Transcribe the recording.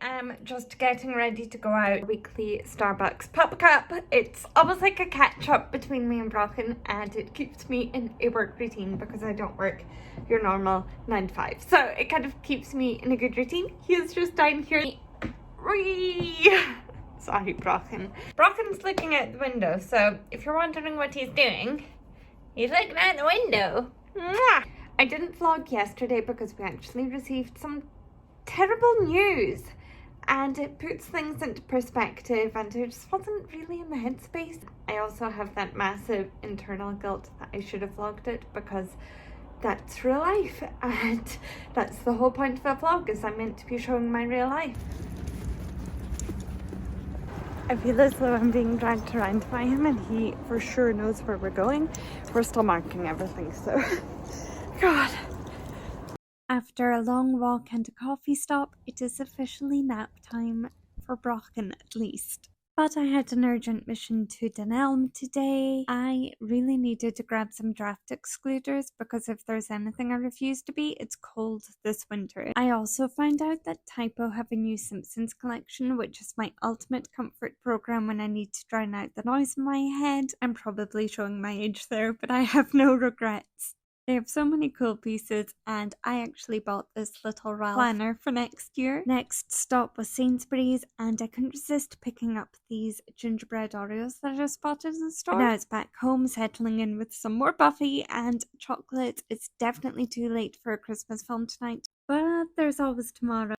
I am just getting ready to go out. Weekly Starbucks pop cup. It's almost like a catch up between me and Brochan, and it keeps me in a work routine because I don't work your normal 9 to 5. So it kind of keeps me in a good routine. He is just down here. Sorry, Brochan. Brochan's looking out the window, so if you're wondering what he's doing, he's looking out the window. Mwah! I didn't vlog yesterday because we actually received some terrible news, and it puts things into perspective, and I just wasn't really in the headspace. I also have that massive internal guilt that I should have vlogged it because that's real life, and that's the whole point of a vlog, is I'm meant to be showing my real life. I feel as though I'm being dragged around by him, and he for sure knows where we're going. We're still marking everything, so God. After a long walk and a coffee stop, it is officially nap time, for Brochan at least. But I had an urgent mission to Dunelm today. I really needed to grab some draft excluders because if there's anything I refuse to be, it's cold this winter. I also found out that Typo have a new Simpsons collection, which is my ultimate comfort program when I need to drown out the noise in my head. I'm probably showing my age there, but I have no regrets. They have so many cool pieces, and I actually bought this little Ralph planner for next year. Next stop was Sainsbury's, and I couldn't resist picking up these gingerbread Oreos that I spotted in the store. But now it's back home, settling in with some more Buffy and chocolate. It's definitely too late for a Christmas film tonight, but there's always tomorrow.